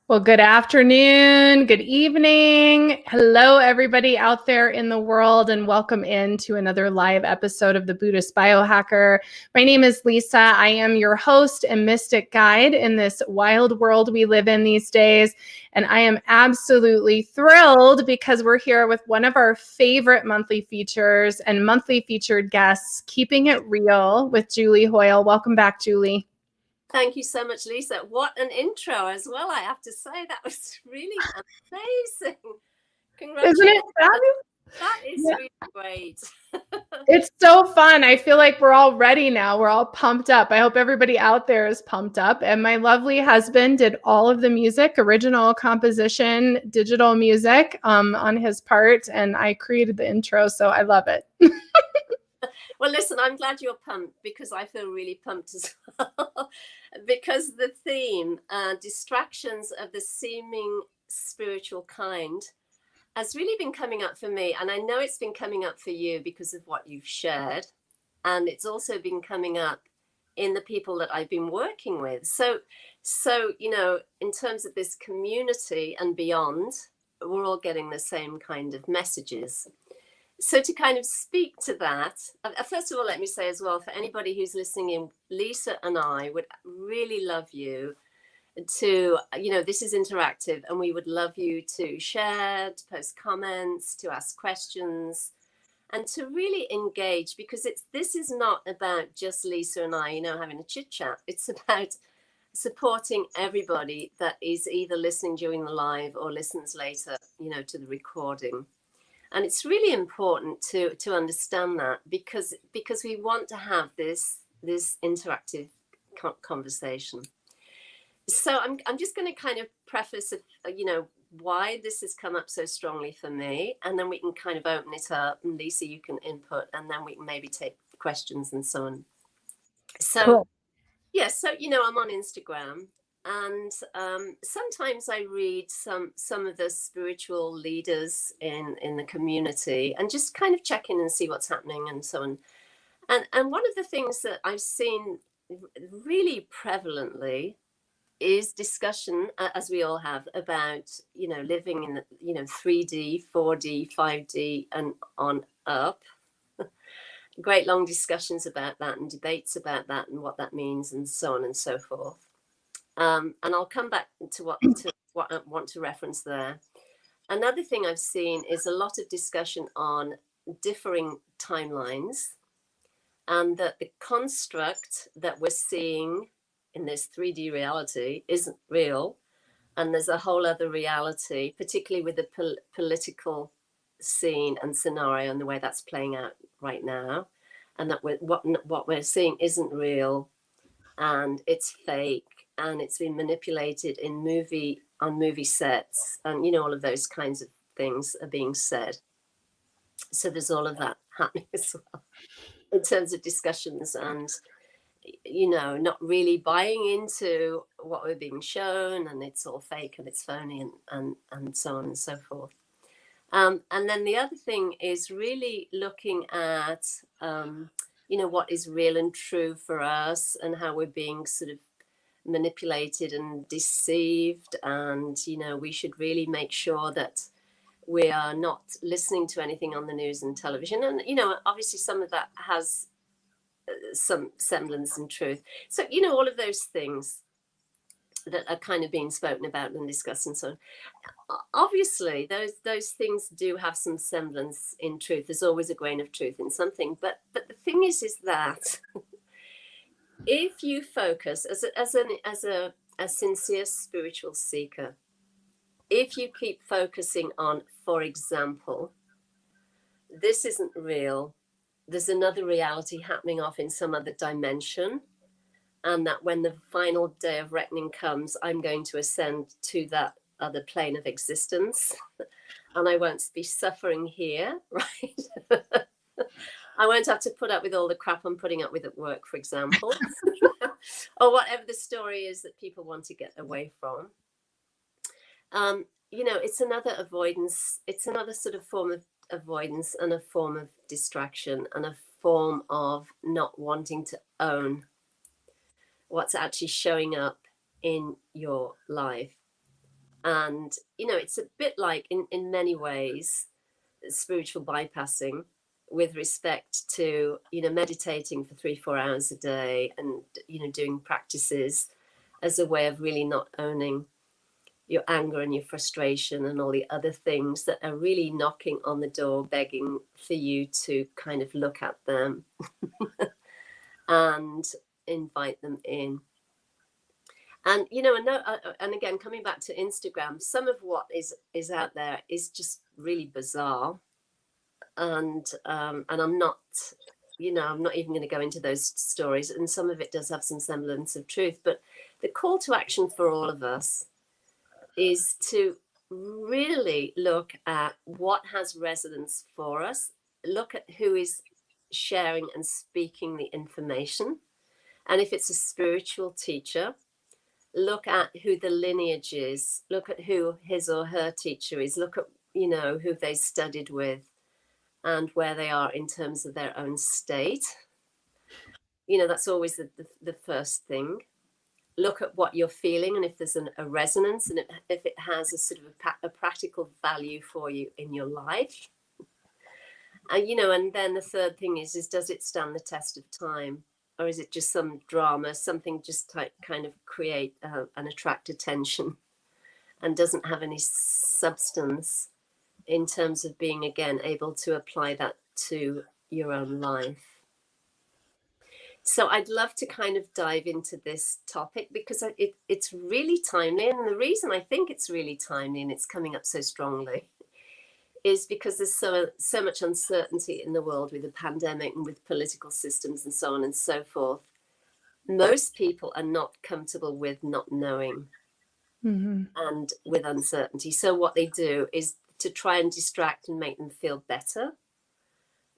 Well, good afternoon, good evening. Hello, everybody out there in the world, and welcome into another live episode of the Buddhist Biohacker. My name is Lisa. I am your host and mystic guide in this wild world we live in these days. And I am absolutely thrilled because we're here with one of our favorite monthly features and monthly featured guests, Keeping It Real with Julie Hoyle. Welcome back, Julie. Thank you so much, Lisa. What an intro as well, I have to say. That was really amazing. Congratulations. Isn't it fabulous? That is really great. It's so fun. I feel like we're all ready now. We're all pumped up. I hope everybody out there is pumped up. And my lovely husband did all of the music, original composition, digital music on his part. And I created the intro, so I love it. Well, listen, I'm glad you're pumped because I feel really pumped as well. Because the theme, distractions of the seeming spiritual kind, has really been coming up for me. And I know it's been coming up for you because of what you've shared. And it's also been coming up in the people that I've been working with. So, you know, in terms of this community and beyond, we're all getting the same kind of messages. So to kind of speak to that, first of all, let me say as well, for anybody who's listening in, Lisa and I would really love you to, you know, this is interactive and we would love you to share, to post comments, to ask questions and to really engage, because this is not about just Lisa and I, you know, having a chit chat. It's about supporting everybody that is either listening during the live or listens later, you know, to the recording. And it's really important to understand that because we want to have this interactive conversation. So I'm just going to kind of preface, you know, why this has come up so strongly for me, and then we can kind of open it up. And Lisa, you can input, and then we can maybe take questions and so on. So, cool. Yeah, so you know, I'm on Instagram. And sometimes I read some of the spiritual leaders in the community and just kind of check in and see what's happening and so on. And one of the things that I've seen really prevalently is discussion, as we all have, about, you know, living in, you know, 3D, 4D, 5D and on up. Great long discussions about that and debates about that and what that means and so on and so forth. And I'll come back to what I want to reference there. Another thing I've seen is a lot of discussion on differing timelines, and that the construct that we're seeing in this 3D reality isn't real. And there's a whole other reality, particularly with the political scene and scenario and the way that's playing out right now. And that what we're seeing isn't real and it's fake. And it's been manipulated in on movie sets, and you know, all of those kinds of things are being said. So there's all of that happening as well in terms of discussions, and you know, not really buying into what we're being shown, and it's all fake and it's phony and so on and so forth. And then the other thing is really looking at what is real and true for us, and how we're being sort of manipulated and deceived. And, we should really make sure that we are not listening to anything on the news and television. And, obviously some of that has some semblance and truth. So, all of those things that are kind of being spoken about and discussed and so on. Obviously, those things do have some semblance in truth. There's always a grain of truth in something. But the thing is that if you focus as a sincere spiritual seeker, if you keep focusing on, for example, this isn't real, there's another reality happening off in some other dimension, and that when the final day of reckoning comes, I'm going to ascend to that other plane of existence, and I won't be suffering here, right? I won't have to put up with all the crap I'm putting up with at work, for example, or whatever the story is that people want to get away from. It's another avoidance. It's another sort of form of avoidance, and a form of distraction, and a form of not wanting to own what's actually showing up in your life. And, it's a bit like, in many ways, spiritual bypassing with respect to, meditating for 3-4 hours a day, and, doing practices as a way of really not owning your anger and your frustration and all the other things that are really knocking on the door, begging for you to kind of look at them and invite them in. And, and again, coming back to Instagram, some of what is out there is just really bizarre. And I'm not, I'm not even going to go into those stories. And some of it does have some semblance of truth. But the call to action for all of us is to really look at what has resonance for us, look at who is sharing and speaking the information. And if it's a spiritual teacher, look at who the lineage is, look at who his or her teacher is, look at, who they studied with and where they are in terms of their own state. That's always the first thing. Look at what you're feeling, and if there's a resonance, and if it has a sort of a practical value for you in your life. And then the third thing is does it stand the test of time? Or is it just some drama, something just kind of create and attract attention, and doesn't have any substance in terms of being, again, able to apply that to your own life? So I'd love to kind of dive into this topic, because it's really timely. And the reason I think it's really timely and it's coming up so strongly is because there's so much uncertainty in the world with the pandemic and with political systems and so on and so forth. Most people are not comfortable with not knowing and with uncertainty. So what they do is to try and distract and make them feel better.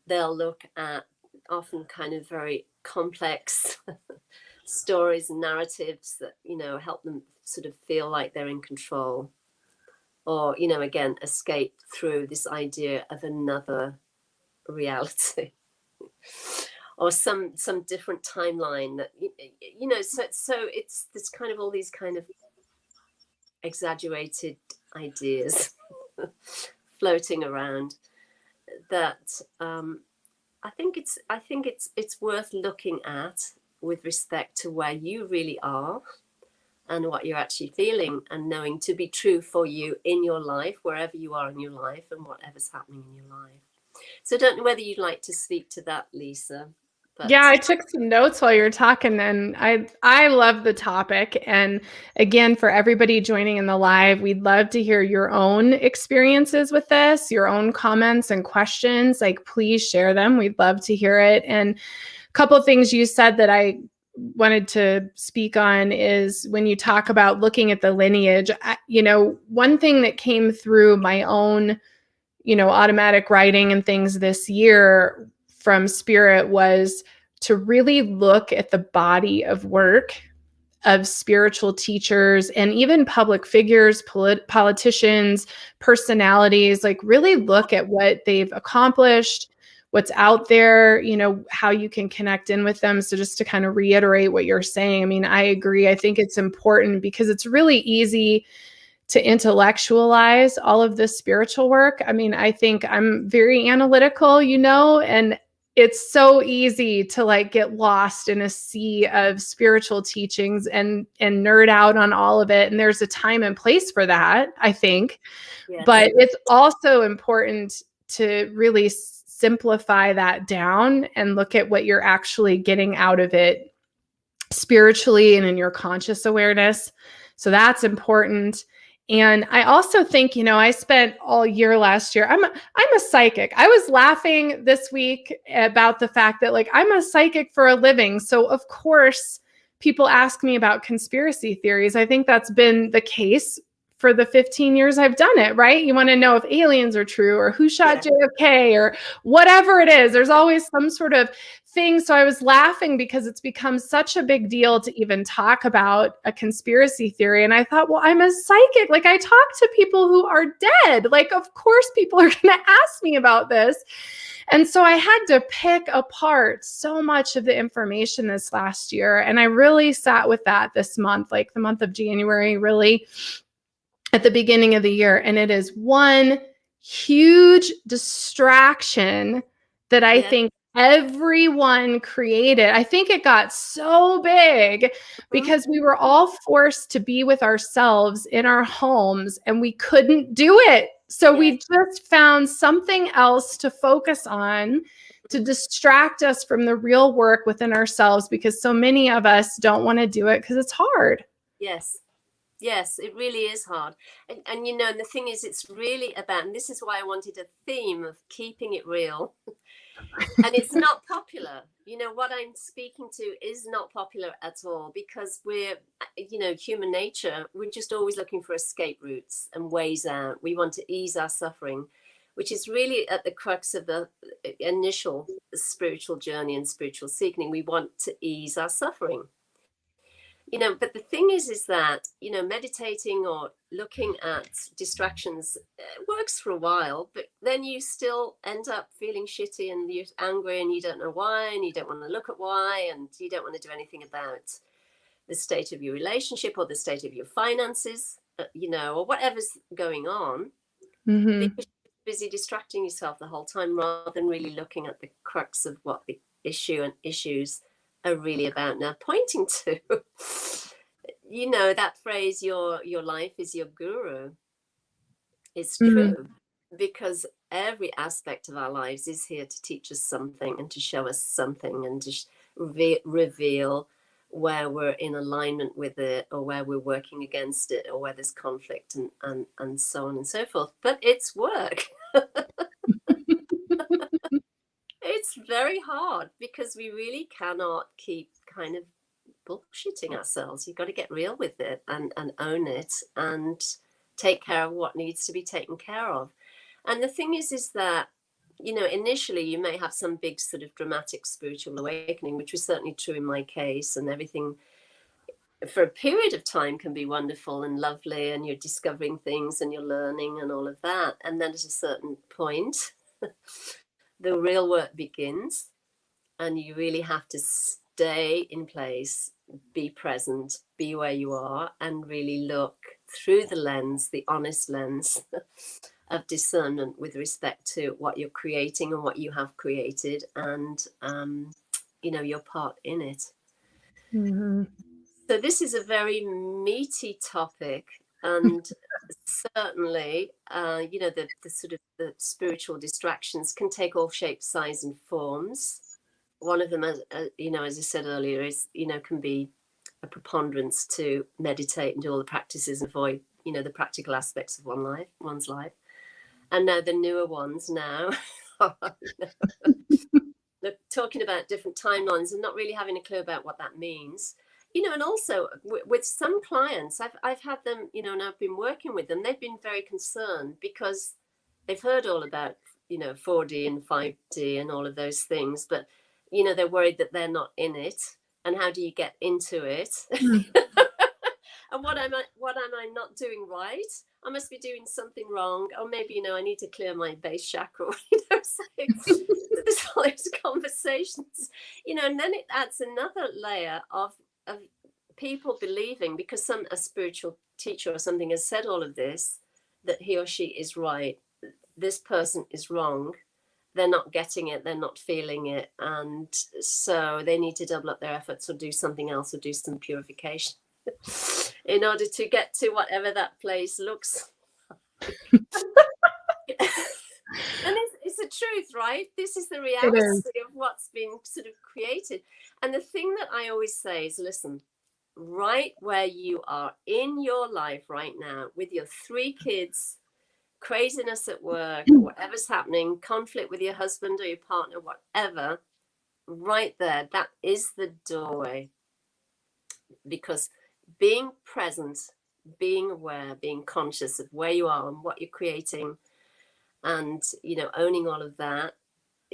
They'll look at often kind of very complex stories and narratives that, help them sort of feel like they're in control. Or, again, escape through this idea of another reality or some different timeline that, so it's this kind of all these kind of exaggerated ideas floating around that I think it's worth looking at with respect to where you really are and what you're actually feeling and knowing to be true for you in your life, wherever you are in your life and whatever's happening in your life. So I don't know whether you'd like to speak to that, Lisa. But yeah, I took some notes while you were talking, and I love the topic. And again, for everybody joining in the live, we'd love to hear your own experiences with this, your own comments and questions. Like, please share them. We'd love to hear it. And a couple of things you said that I wanted to speak on is when you talk about looking at the lineage, one thing that came through my own, automatic writing and things this year from Spirit was to really look at the body of work of spiritual teachers and even public figures, politicians, personalities, like really look at what they've accomplished, what's out there, how you can connect in with them. So just to kind of reiterate what you're saying, I mean, I agree. I think it's important because it's really easy to intellectualize all of this spiritual work. I mean, I think I'm very analytical, and it's so easy to like get lost in a sea of spiritual teachings and nerd out on all of it. And there's a time and place for that, I think. Yes. But it's also important to really simplify that down and look at what you're actually getting out of it spiritually and in your conscious awareness. So that's important. And I also think, I spent all year last year, I'm a psychic. I was laughing this week about the fact that like I'm a psychic for a living. So of course, people ask me about conspiracy theories. I think that's been the case for the 15 years I've done it, right? You want to know if aliens are true or who shot JFK or whatever it is. There's always some sort of thing. So I was laughing because it's become such a big deal to even talk about a conspiracy theory. And I thought, well, I'm a psychic. Like I talk to people who are dead. Like, of course, people are going to ask me about this. And so I had to pick apart so much of the information this last year. And I really sat with that this month, like the month of January, really at the beginning of the year. And it is one huge distraction that I think everyone created. I think it got so big because we were all forced to be with ourselves in our homes and we couldn't do it. So we just found something else to focus on to distract us from the real work within ourselves because so many of us don't want to do it because it's hard. Yes, it really is hard. And the thing is, it's really about, and this is why I wanted a theme of keeping it real. And it's not popular. What I'm speaking to is not popular at all because we're, human nature, we're just always looking for escape routes and ways out. We want to ease our suffering, which is really at the crux of the initial spiritual journey and spiritual seeking. We want to ease our suffering. But the thing is that, meditating or looking at distractions works for a while, but then you still end up feeling shitty and you're angry and you don't know why, and you don't want to look at why, and you don't want to do anything about the state of your relationship or the state of your finances, or whatever's going on, because you're busy distracting yourself the whole time rather than really looking at the crux of what the issue and issues are really about now pointing to. That phrase, your life is your guru, is true because every aspect of our lives is here to teach us something and to show us something and to reveal where we're in alignment with it or where we're working against it or where there's conflict and so on and so forth. But it's work. It's very hard because we really cannot keep kind of bullshitting ourselves. You've got to get real with it and own it and take care of what needs to be taken care of. And the thing is that, initially you may have some big sort of dramatic spiritual awakening, which was certainly true in my case, and everything for a period of time can be wonderful and lovely and you're discovering things and you're learning and all of that. And then at a certain point, the real work begins and you really have to stay in place, be present, be where you are, and really look through the lens, the honest lens of discernment with respect to what you're creating and what you have created and, your part in it. So this is a very meaty topic, and certainly, the sort of the spiritual distractions can take all shapes, size, and forms. One of them, as I said earlier, is, can be a preponderance to meditate and do all the practices and avoid, the practical aspects of one's life. And now the newer ones now, they're talking about different timelines and not really having a clue about what that means. And also with some clients, I've had them, and I've been working with them, they've been very concerned because they've heard all about, 4D and 5D and all of those things, but, they're worried that they're not in it. And how do you get into it? And what am I not doing right? I must be doing something wrong. Or maybe, I need to clear my base chakra. So there's all those conversations, and then it adds another layer of people believing, because a spiritual teacher or something has said all of this, that he or she is right. This person is wrong. They're not getting it. They're not feeling it. And so they need to double up their efforts or do something else or do some purification in order to get to whatever that place looks like. And it's the truth, right? This is the reality of what's being sort of created. And the thing that I always say is, listen, right where you are in your life right now, with your 3 kids, craziness at work, or whatever's happening, conflict with your husband or your partner, whatever, right there, that is the doorway. Because being present, being aware, being conscious of where you are and what you're creating, and owning all of that,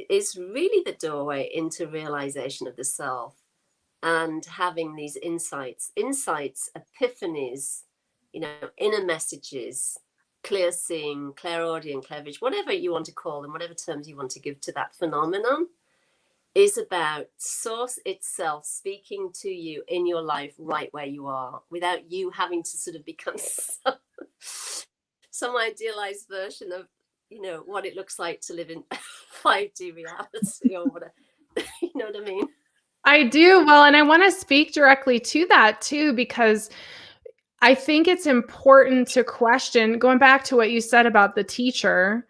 is really the doorway into realization of the self, and having these insights, epiphanies, inner messages, clear seeing, clairaudient, clairvision, whatever you want to call them, whatever terms you want to give to that phenomenon, is about source itself speaking to you in your life right where you are, without you having to sort of become some idealized version of what it looks like to live in 5D reality or whatever. You know what I mean? I do. Well, and I want to speak directly to that too, because I think it's important to question, going back to what you said about the teacher,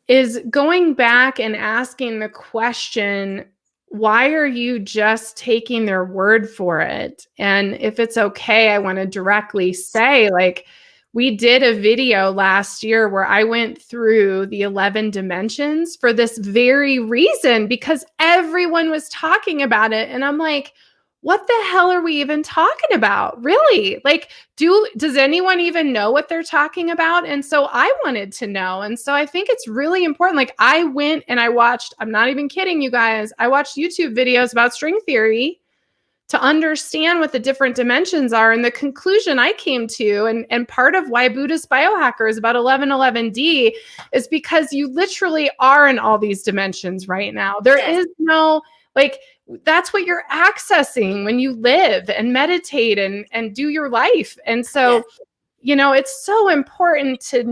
is going back and asking the question, why are you just taking their word for it? And if it's okay, I want to directly say, like, we did a video last year where I went through the 11 dimensions for this very reason, because everyone was talking about it. And I'm like, what the hell are we even talking about? Really? Like, does anyone even know what they're talking about? And so I wanted to know. And so I think it's really important. Like, I went and I watched, I'm not even kidding you guys, I watched YouTube videos about string theory to understand what the different dimensions are. And the conclusion I came to, and part of why Buddhist Biohacker is about 1111D, is because you literally are in all these dimensions right now. There is no, like, that's what you're accessing when you live and meditate and do your life. And so, it's so important to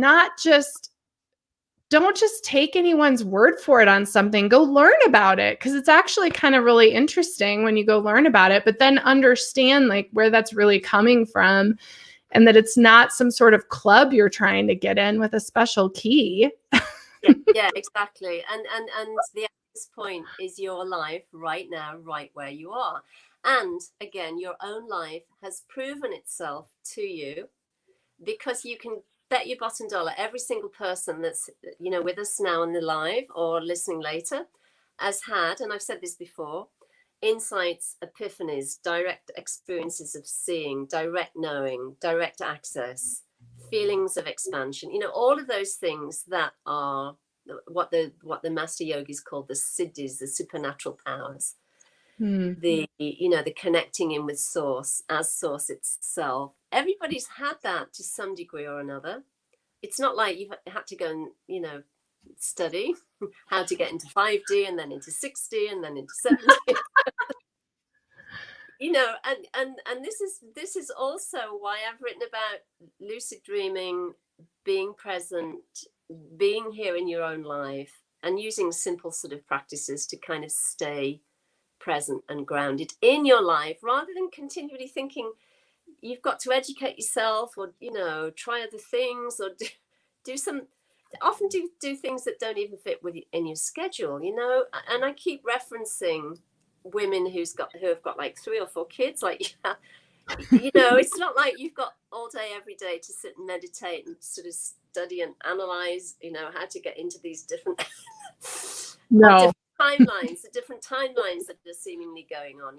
don't just take anyone's word for it on something. Go learn about it, because it's actually kind of really interesting when you go learn about it, but then understand like where that's really coming from, and that it's not some sort of club you're trying to get in with a special key. Yeah, exactly. And the access point is your life right now, right where you are. And again, your own life has proven itself to you, because you can bet your bottom dollar every single person that's with us now on the live or listening later has had, and I've said this before, insights, epiphanies, direct experiences of seeing, direct knowing, direct access, feelings of expansion, all of those things that are what the master yogis call the siddhis, the supernatural powers. The connecting in with source as source itself. Everybody's had that to some degree or another. It's not like you've had to go and study how to get into 5D and then into 6D and then into 7D. And this is also why I've written about lucid dreaming, being present, being here in your own life, and using simple sort of practices to kind of stay present and grounded in your life, rather than continually thinking you've got to educate yourself or try other things or often do things that don't even fit in your schedule. And I keep referencing women who have got like 3 or 4 kids, like it's not like you've got all day every day to sit and meditate and sort of study and analyze how to get into these different different timelines that are seemingly going on.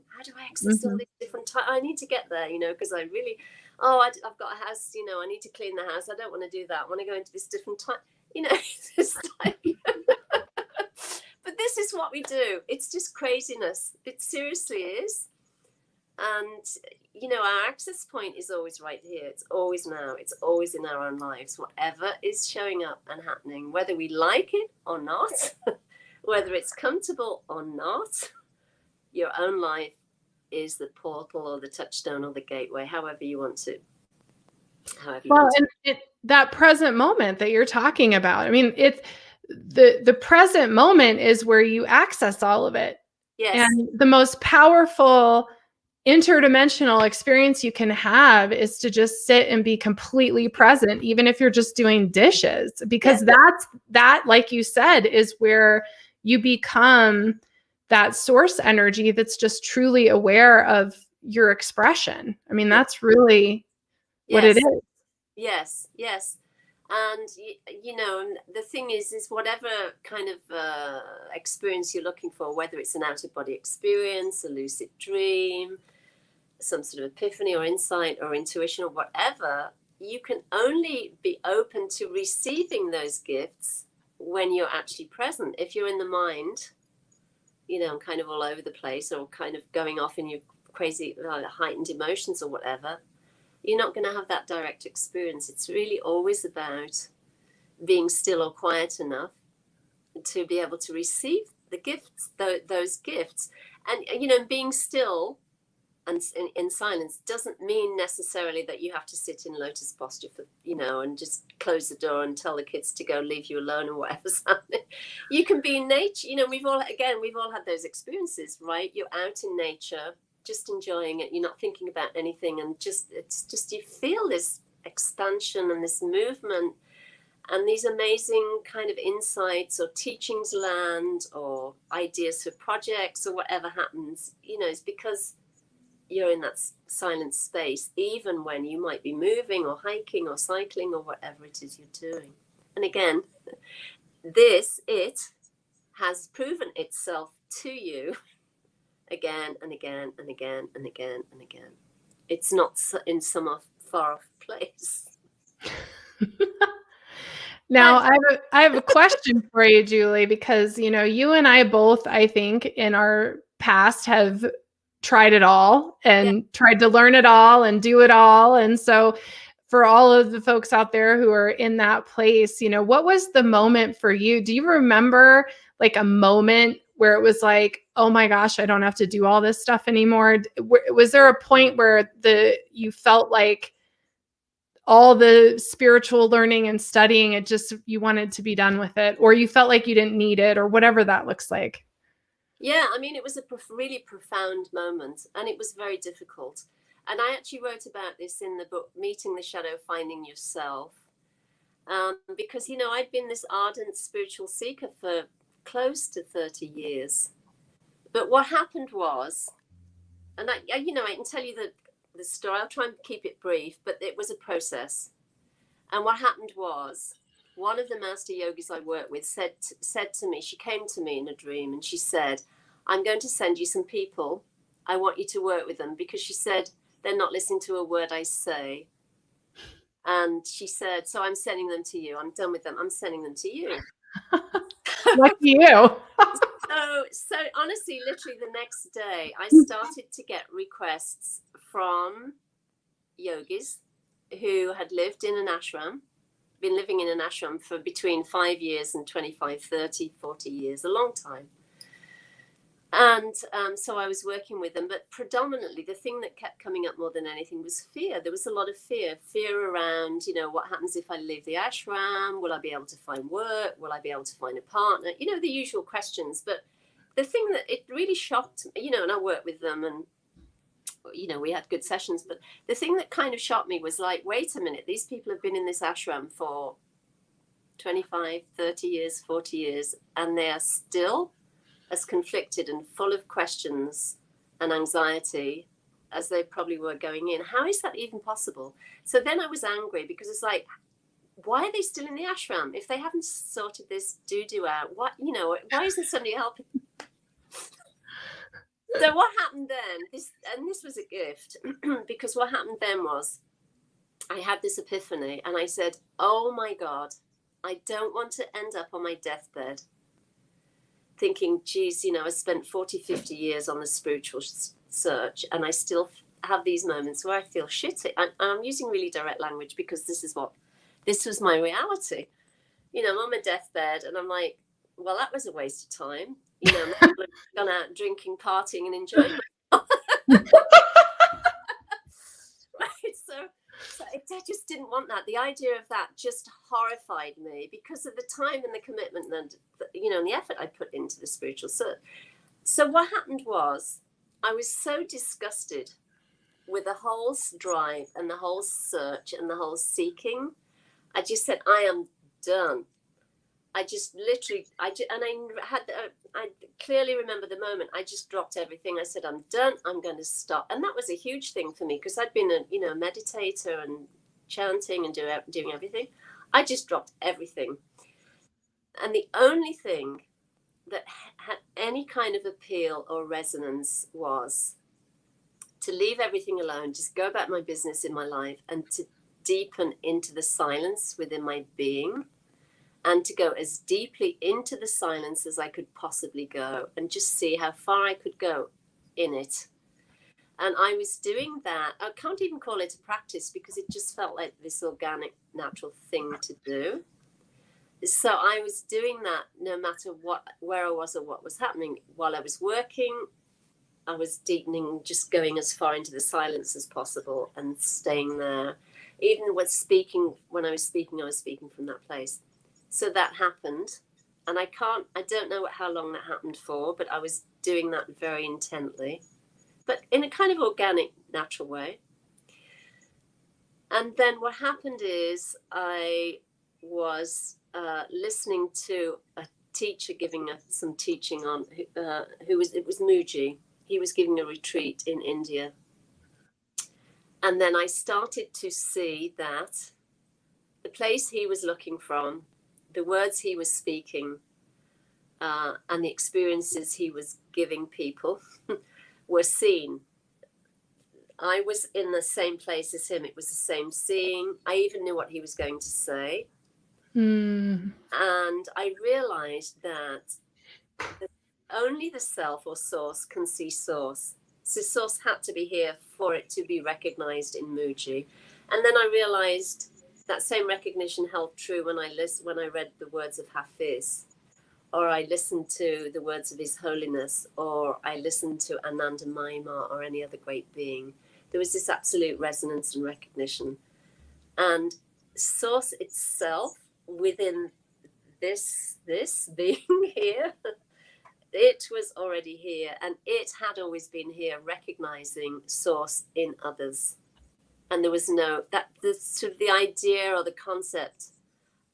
How do I access all these different I need to get there, because I really I've got a house, I need to clean the house, I don't want to do that, I want to go into this different time, it's like but this is what we do. It's just craziness. It seriously is. And, our access point is always right here. It's always now. It's always in our own lives. Whatever is showing up and happening, whether we like it or not, whether it's comfortable or not, your own life is the portal or the touchstone or the gateway, however you want to. And that present moment that you're talking about, I mean, it's the present moment is where you access all of it. Yes. And the most powerful interdimensional experience you can have is to just sit and be completely present, even if you're just doing dishes, because that, like you said, is where you become that source energy that's just truly aware of your expression. I mean, that's really what it is. Yes. And, the thing is whatever kind of experience you're looking for, whether it's an out-of-body experience, a lucid dream, some sort of epiphany or insight or intuition or whatever, you can only be open to receiving those gifts when you're actually present. If you're in the mind, kind of all over the place or kind of going off in your crazy heightened emotions or whatever, you're not going to have that direct experience. It's really always about being still or quiet enough to be able to receive the gifts, those gifts. And, being still and in silence doesn't mean necessarily that you have to sit in lotus posture for, and just close the door and tell the kids to go leave you alone or whatever. You can be in nature. We've all had those experiences, right? You're out in nature, just enjoying it. You're not thinking about anything, and it's just you feel this expansion and this movement and these amazing kind of insights or teachings land or ideas for projects or whatever happens. It's because you're in that silent space, even when you might be moving or hiking or cycling or whatever it is you're doing. And again, it has proven itself to you again and again and again and again and again. It's not in some far off place. Now, I have a question for you, Julie, because, you and I both, I think, in our past have tried it all and tried to learn it all and do it all. And so for all of the folks out there who are in that place, what was the moment for you? Do you remember like a moment where it was like, oh my gosh, I don't have to do all this stuff anymore? Was there a point where you felt like all the spiritual learning and studying, you wanted to be done with it, or you felt like you didn't need it, or whatever that looks like? Yeah, I mean, it was a really profound moment, and it was very difficult. And I actually wrote about this in the book, Meeting the Shadow, Finding Yourself, because, I'd been this ardent spiritual seeker for close to 30 years. But what happened was, and I can tell you the story. I'll try and keep it brief, but it was a process. And what happened was, one of the master yogis I worked with said to me, she came to me in a dream and she said, I'm going to send you some people. I want you to work with them, because she said, they're not listening to a word I say. And she said, so I'm sending them to you. I'm done with them. I'm sending them to you. Lucky you. So honestly, literally the next day, I started to get requests from yogis who had lived in an ashram, been living in an ashram for between 5 years and 25, 30, 40 years, a long time. And so I was working with them, but predominantly the thing that kept coming up more than anything was fear. There was a lot of fear around, what happens if I leave the ashram? Will I be able to find work? Will I be able to find a partner? The usual questions. But the thing that it really shocked me, and I worked with them and, we had good sessions. But the thing that kind of shocked me was like, wait a minute, these people have been in this ashram for 25, 30 years, 40 years, and they are still as conflicted and full of questions and anxiety as they probably were going in. How is that even possible? So then I was angry, because it's like, why are they still in the ashram? If they haven't sorted this doo-doo out, why isn't somebody helping? So what happened then? This was a gift, because what happened then was, I had this epiphany and I said, oh my God, I don't want to end up on my deathbed thinking, geez, I spent 40, 50 years on the spiritual search, and I still have these moments where I feel shitty. And I'm using really direct language because this was my reality. You know, I'm on my deathbed and I'm like, well, that was a waste of time. You know, I'm gone out drinking, partying, and enjoying myself. Right, so I just didn't want that. The idea of that just horrified me because of the time and the commitment and, you know, and the effort I put into the spiritual search. So what happened was I was so disgusted with the whole drive and the whole search and the whole seeking. I just said, I am done. I just literally, I clearly remember the moment. I just dropped everything. I said, I'm done. I'm going to stop. And that was a huge thing for me because I'd been a meditator and chanting and doing everything. I just dropped everything. And the only thing that had any kind of appeal or resonance was to leave everything alone, just go about my business in my life, and to deepen into the silence within my being, and to go as deeply into the silence as I could possibly go, and just see how far I could go in it. And I was doing that. I can't even call it a practice because it just felt like this organic, natural thing to do. So I was doing that no matter where I was or what was happening. While I was working, I was deepening, just going as far into the silence as possible and staying there. Even when I was speaking from that place. So that happened. And I don't know how long that happened for, but I was doing that very intently, but in a kind of organic, natural way. And then what happened is I was listening to a teacher giving some teaching on it was Muji. He was giving a retreat in India. And then I started to see that the place he was looking from, the words he was speaking, and the experiences he was giving people were seen. I was in the same place as him. It was the same seeing. I even knew what he was going to say. And I realized that only the self or source can see source. So source had to be here for it to be recognized in Muji. And then I realized that same recognition held true when I read the words of Hafiz, or I listened to the words of His Holiness, or I listened to Ananda Maima or any other great being. There was this absolute resonance and recognition. And source itself within this being here, it was already here, and it had always been here, recognizing source in others. And there was the sort of the idea or the concept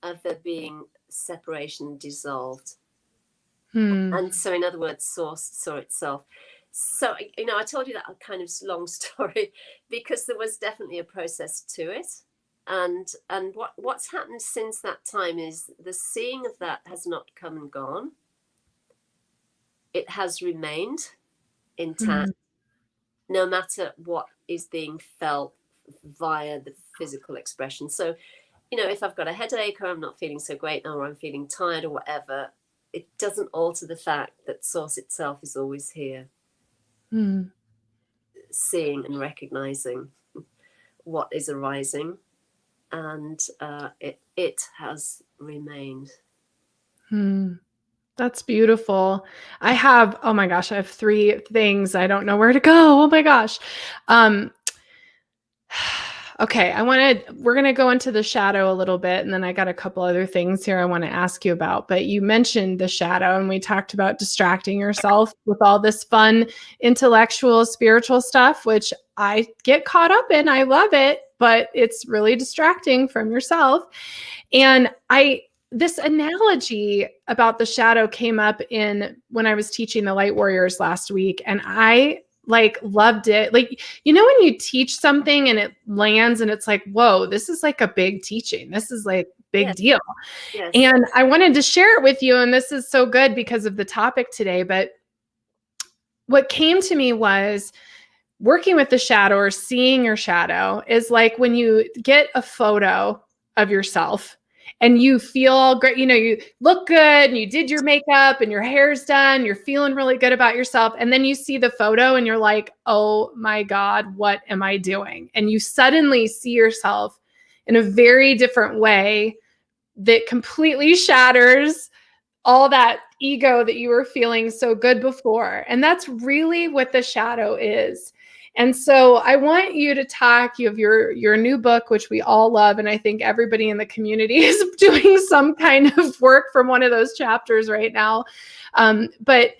of there being separation dissolved. And so, in other words, source saw itself. So, I told you that kind of long story because there was definitely a process to it. And what's happened since that time is the seeing of that has not come and gone. It has remained intact, no matter what is being felt via the physical expression. So, if I've got a headache or I'm not feeling so great or I'm feeling tired or whatever, it doesn't alter the fact that source itself is always here, seeing and recognizing what is arising, and it has remained. That's beautiful. I have 3 things. I don't know where to go. Oh my gosh. Okay, we're going to go into the shadow a little bit, and then I got a couple other things here I want to ask you about. But you mentioned the shadow, and we talked about distracting yourself with all this fun, intellectual, spiritual stuff, which I get caught up in. I love it, but it's really distracting from yourself. And this analogy about the shadow came up when I was teaching the Light Warriors last week, and I loved it. When you teach something and it lands and it's like, whoa, this is like a big teaching. This is like big deal. Yes. And I wanted to share it with you. And this is so good because of the topic today. But what came to me was working with the shadow or seeing your shadow is like when you get a photo of yourself and you feel all great. You look good and you did your makeup and your hair's done. You're feeling really good about yourself. And then you see the photo and you're like, oh my God, what am I doing? And you suddenly see yourself in a very different way that completely shatters all that ego that you were feeling so good before. And that's really what the shadow is. And so I want you to talk. You have your new book, which we all love. And I think everybody in the community is doing some kind of work from one of those chapters right now. But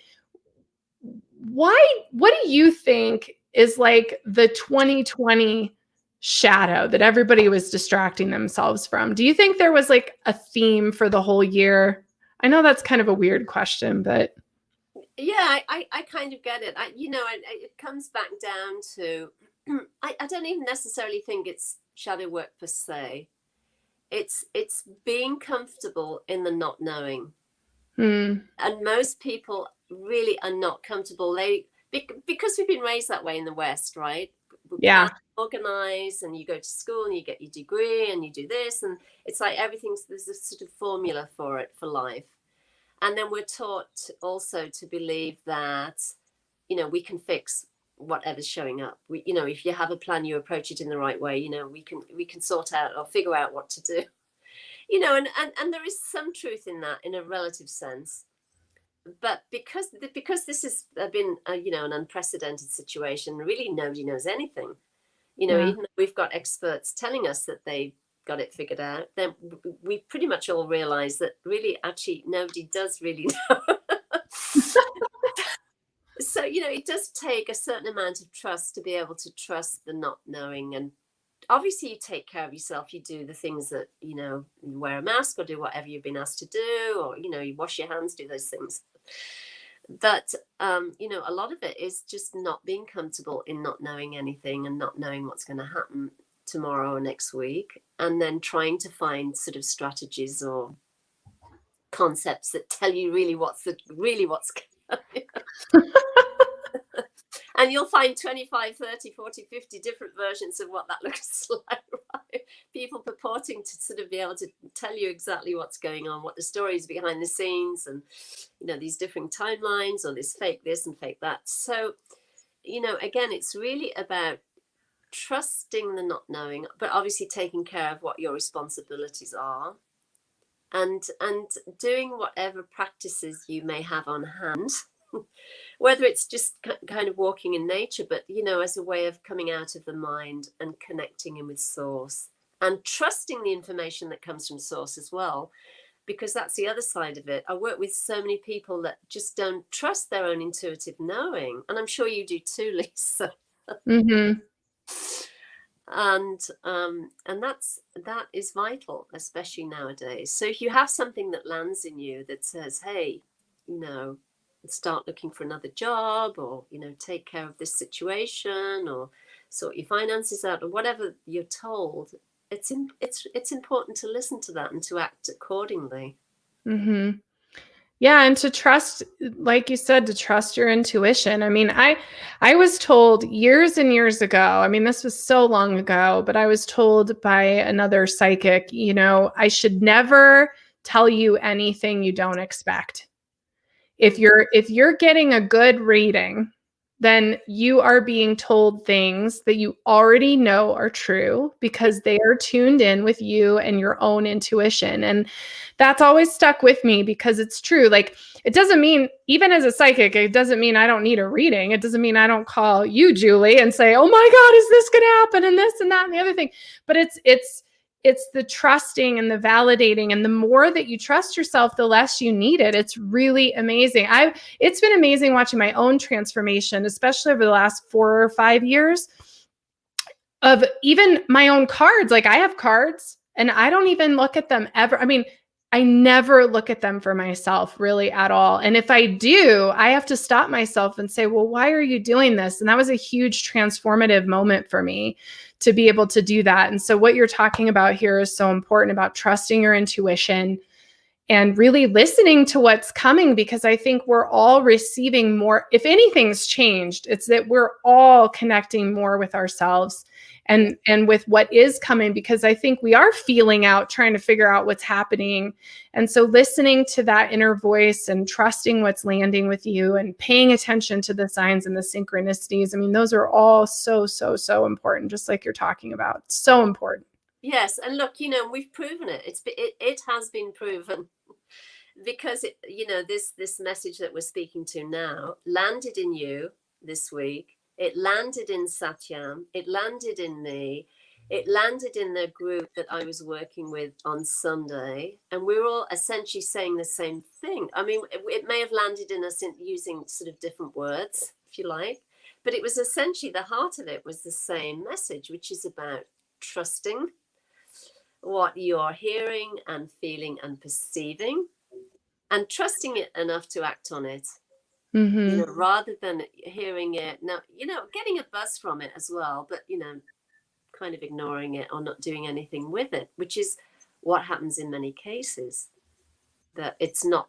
what do you think is like the 2020 shadow that everybody was distracting themselves from? Do you think there was like a theme for the whole year? I know that's kind of a weird question, but yeah, I kind of get it. It comes back down to I don't even necessarily think it's shadow work per se. It's being comfortable in the not knowing. And most people really are not comfortable. Because we've been raised that way in the West, right? Yeah. Organize, and you go to school and you get your degree and you do this, and it's like there's a sort of formula for it for life. And then we're taught also to believe that, we can fix whatever's showing up. If you have a plan, you approach it in the right way, we can sort out or figure out what to do, and there is some truth in that in a relative sense. But because this has been, an unprecedented situation, really nobody knows anything. Even though we've got experts telling us that they got it figured out, then we pretty much all realize that really actually nobody does really know. So it does take a certain amount of trust to be able to trust the not knowing. And obviously you take care of yourself, you do the things that you wear a mask or do whatever you've been asked to do, or you wash your hands, do those things. But a lot of it is just not being comfortable in not knowing anything and not knowing what's going to happen tomorrow or next week, and then trying to find sort of strategies or concepts that tell you really what's and you'll find 25, 30, 40, 50 different versions of what that looks like, right? People purporting to sort of be able to tell you exactly what's going on, what the story is behind the scenes, and these different timelines, or this fake this and fake that. So again, it's really about trusting the not knowing, but obviously taking care of what your responsibilities are, and doing whatever practices you may have on hand, whether it's just kind of walking in nature, but as a way of coming out of the mind and connecting in with source, and trusting the information that comes from source as well, because that's the other side of it. I work with so many people that just don't trust their own intuitive knowing, and I'm sure you do too, Lisa. Mm-hmm. And that is vital, especially nowadays. So if you have something that lands in you that says, hey, start looking for another job, or take care of this situation, or sort your finances out, or whatever you're told, it's important to listen to that and to act accordingly. Mm-hmm. Yeah, and to trust, like you said, to trust your intuition. I mean, I was told years and years ago, I mean, this was so long ago, but I was told by another psychic, I should never tell you anything you don't expect. If you're getting a good reading, then you are being told things that you already know are true because they are tuned in with you and your own intuition. And that's always stuck with me because it's true. Like, it doesn't mean, even as a psychic, it doesn't mean I don't need a reading. It doesn't mean I don't call you, Julie, and say, oh my God, is this going to happen? And this and that and the other thing. But it's the trusting and the validating. And the more that you trust yourself, the less you need it. It's really amazing. It's been amazing watching my own transformation, especially over the last 4 or 5 years, of even my own cards. Like, I have cards and I don't even look at them ever. I mean, I never look at them for myself really at all. And if I do, I have to stop myself and say, well, why are you doing this? And that was a huge transformative moment for me to be able to do that. And so what you're talking about here is so important, about trusting your intuition and really listening to what's coming, because I think we're all receiving more. If anything's changed, it's that we're all connecting more with ourselves and with what is coming, because I think we are feeling out, trying to figure out what's happening. And so listening to that inner voice and trusting what's landing with you and paying attention to the signs and the synchronicities. I mean, those are all so, so, so important, just like you're talking about. So important. Yes. And look, we've proven it. It has been proven. Because this message that we're speaking to now landed in you this week. It landed in Satyam. It landed in me. It landed in the group that I was working with on Sunday, and we were all essentially saying the same thing. I mean, it may have landed in us using sort of different words, if you like, but it was essentially, the heart of it was the same message, which is about trusting what you are hearing and feeling and perceiving, and trusting it enough to act on it, rather than hearing it. Now, getting a buzz from it as well, but, kind of ignoring it or not doing anything with it, which is what happens in many cases, that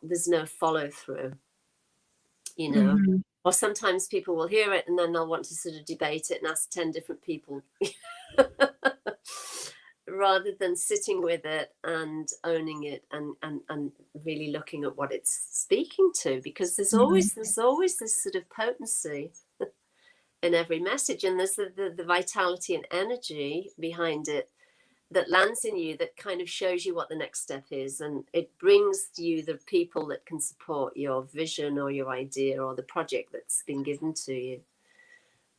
there's no follow through, or sometimes people will hear it and then they'll want to sort of debate it and ask 10 different people. Rather than sitting with it and owning it and really looking at what it's speaking to, because there's always this sort of potency in every message, and there's the vitality and energy behind it that lands in you, that kind of shows you what the next step is, and it brings you the people that can support your vision or your idea or the project that's been given to you.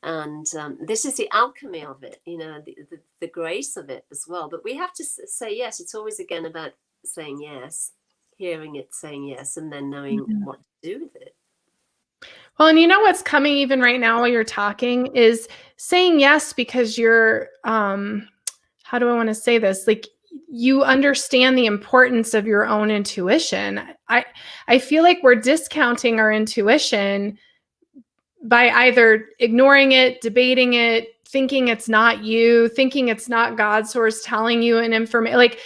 And this is the alchemy of it, the grace of it as well. But we have to say yes. It's always, again, about saying yes, hearing it, saying yes, and then knowing what to do with it. Well, and what's coming even right now while you're talking is saying yes, because you're, how do I want to say this? Like, you understand the importance of your own intuition. I feel like we're discounting our intuition by either ignoring it, debating it, thinking it's not you, thinking it's not God's source telling you an information. Like,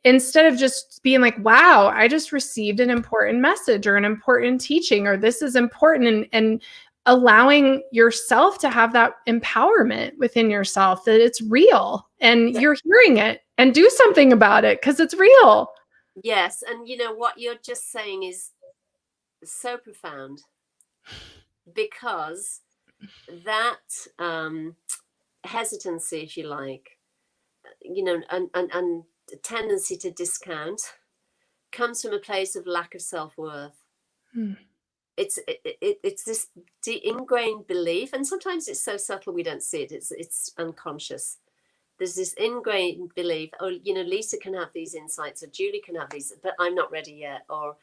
instead of just being like, wow, I just received an important message or an important teaching, or this is important, and allowing yourself to have that empowerment within yourself, that it's real and you're hearing it, and do something about it because it's real. Yes. And what you're just saying is so profound, because that hesitancy, if you like, and tendency to discount comes from a place of lack of self-worth. It's this ingrained belief, and sometimes it's so subtle we don't see it. It's unconscious. There's this ingrained belief, oh, Lisa can have these insights, or Julie can have these, but I'm not ready yet, or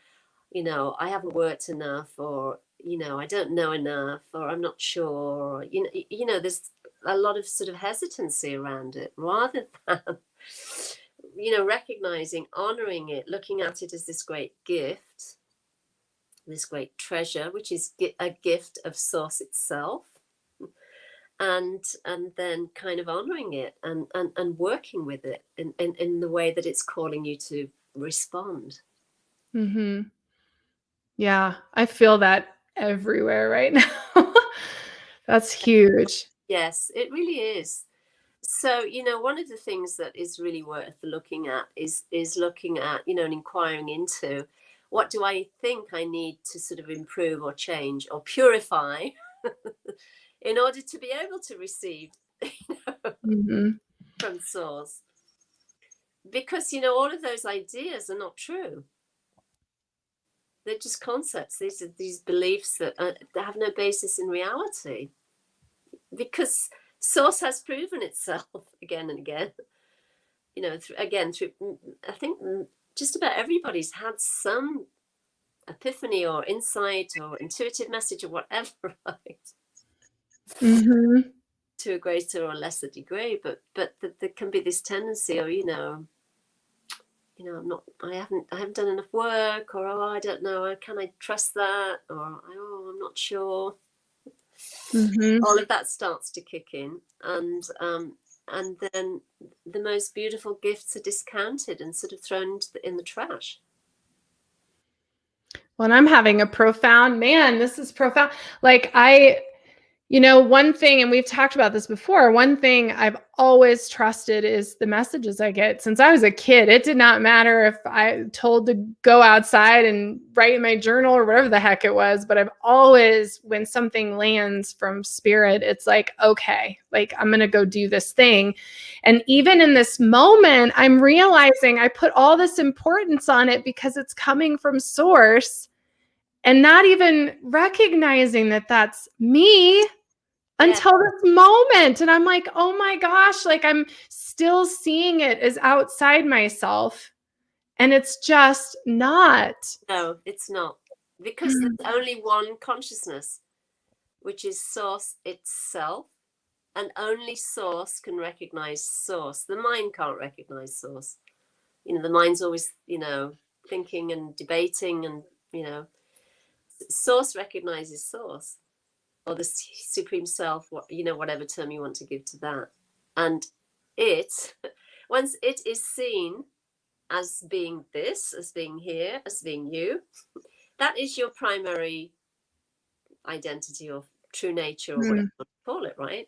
I haven't worked enough, or I don't know enough, or I'm not sure. There's a lot of sort of hesitancy around it, rather than recognizing, honoring it, looking at it as this great gift, this great treasure, which is a gift of source itself, and then kind of honoring it and working with it in the way that it's calling you to respond. Yeah, I feel that everywhere right now. That's huge. Yes, it really is. So, one of the things that is really worth looking at is looking at, and inquiring into, what do I think I need to sort of improve or change or purify in order to be able to receive from source? Because, all of those ideas are not true. They're just concepts. These beliefs that have no basis in reality. Because source has proven itself again and again. Through I think just about everybody's had some epiphany or insight or intuitive message or whatever, right? To a greater or lesser degree, but there can be this tendency, or I haven't done enough work, or I don't know, can I trust that, or I'm not sure. All of that starts to kick in, and then the most beautiful gifts are discounted and sort of thrown in the trash. Well, and I'm having a profound, man, this is profound. Like one thing, and we've talked about this before, one thing I've always trusted is the messages I get. Since I was a kid, it did not matter if I told to go outside and write in my journal or whatever the heck it was, but I've always, when something lands from spirit, it's like, okay, like I'm going to go do this thing. And even in this moment, I'm realizing I put all this importance on it because it's coming from source and not even recognizing that that's me until this moment. And I'm like, oh my gosh, like I'm still seeing it as outside myself. And it's just not. No, it's not. Because there's only one consciousness, which is source itself. And only source can recognize source. The mind can't recognize source. The mind's always, thinking and debating, and, source recognizes source, or the supreme self, whatever term you want to give to that. And it, once it is seen as being this, as being here, as being you, that is your primary identity or true nature, or whatever you want to call it, right?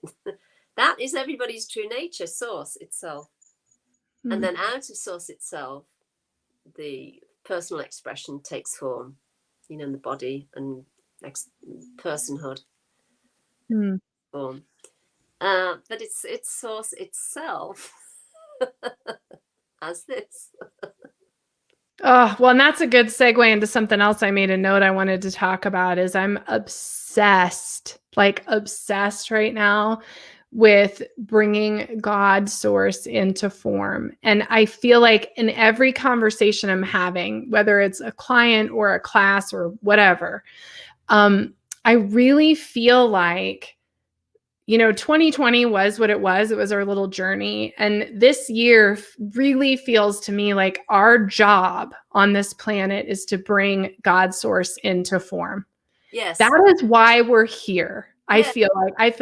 That is everybody's true nature, source itself. And then out of source itself, the personal expression takes form, in the body and personhood form. But it's source itself as this. Oh, well, and that's a good segue into something else I made a note I wanted to talk about is I'm obsessed right now with bringing God source into form. And I feel like in every conversation I'm having, whether it's a client or a class or whatever, I really feel like 2020 was what it was. It was our little journey. And this year really feels to me like our job on this planet is to bring God source into form. Yes. That is why we're here. I feel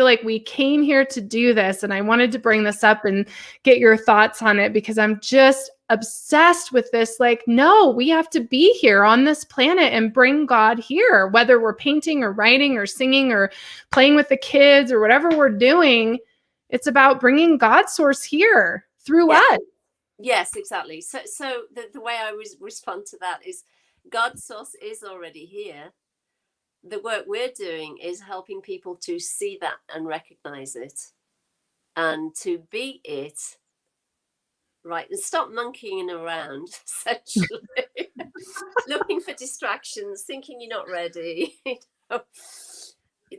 like we came here to do this, and I wanted to bring this up and get your thoughts on it because I'm just obsessed with this. Like, no, we have to be here on this planet and bring God here, whether we're painting or writing or singing or playing with the kids or whatever we're doing. It's about bringing God source here through us. Yes, exactly. So the way I respond to that is God source is already here. The work we're doing is helping people to see that and recognize it and to be it, right? And stop monkeying around, essentially, looking for distractions, thinking you're not ready,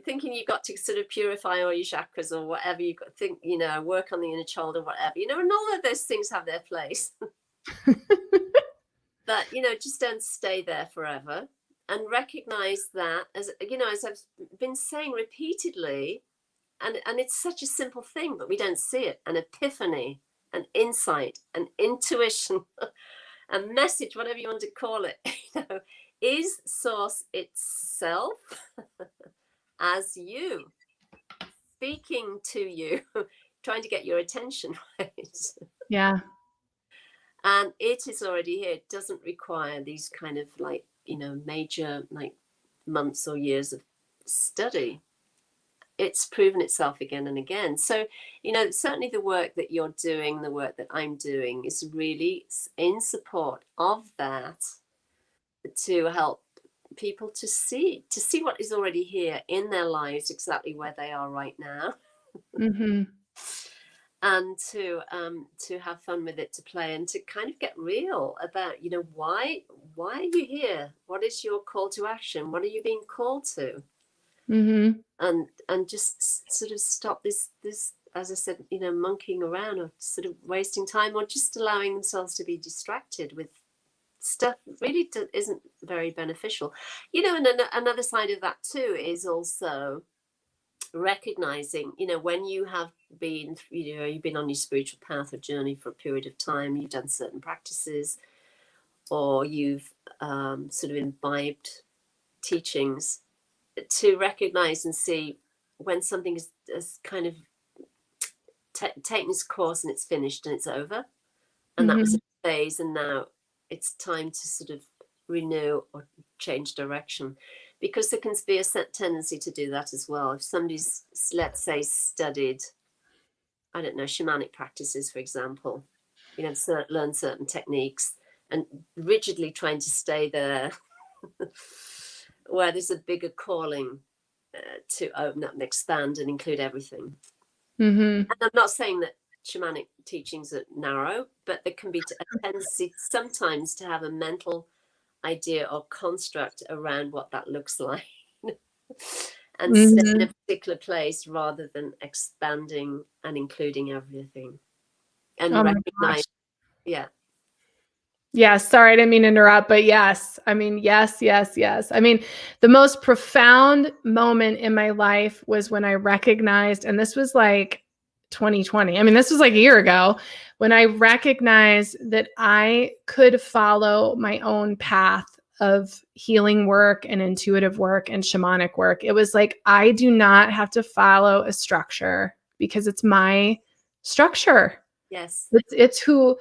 thinking you've got to sort of purify all your chakras or whatever you've got to think, work on the inner child or whatever, and all of those things have their place. But, just don't stay there forever. And recognize that, as I've been saying repeatedly, and it's such a simple thing, but we don't see it. An epiphany, an insight, an intuition, a message, whatever you want to call it, is source itself as you, speaking to you, trying to get your attention, right? Yeah. And it is already here. It doesn't require these kind of major months or years of study. It's proven itself again and again. So, certainly the work that you're doing, the work that I'm doing is really in support of that, to help people to see what is already here in their lives, exactly where they are right now. And to have fun with it, to play, and to kind of get real about, why are you here? What is your call to action? What are you being called to? And just sort of stop this, as I said, monkeying around or sort of wasting time or just allowing themselves to be distracted with stuff really isn't very beneficial. And another side of that too is also recognizing, when you have been, you've been on your spiritual path or journey for a period of time, you've done certain practices, or you've sort of imbibed teachings, to recognize and see when something is kind of taken its course and it's finished and it's over, and that was a phase, and now it's time to sort of renew or change direction, because there can be a set tendency to do that as well. If somebody's, let's say, studied, I don't know, shamanic practices, for example, you know, learn certain techniques and rigidly trying to stay there, where there's a bigger calling to open up and expand and include everything. And I'm not saying that shamanic teachings are narrow, but there can be a tendency sometimes to have a mental idea or construct around what that looks like and stay in a particular place rather than expanding and including everything and recognize. Yeah. Yes, sorry, I didn't mean to interrupt, but yes. I mean, yes. I mean, the most profound moment in my life was when I recognized, and this was like 2020. I mean, this was like a year ago, when I recognized that I could follow my own path of healing work and intuitive work and shamanic work. It was like, I do not have to follow a structure because it's my structure. Yes. It's who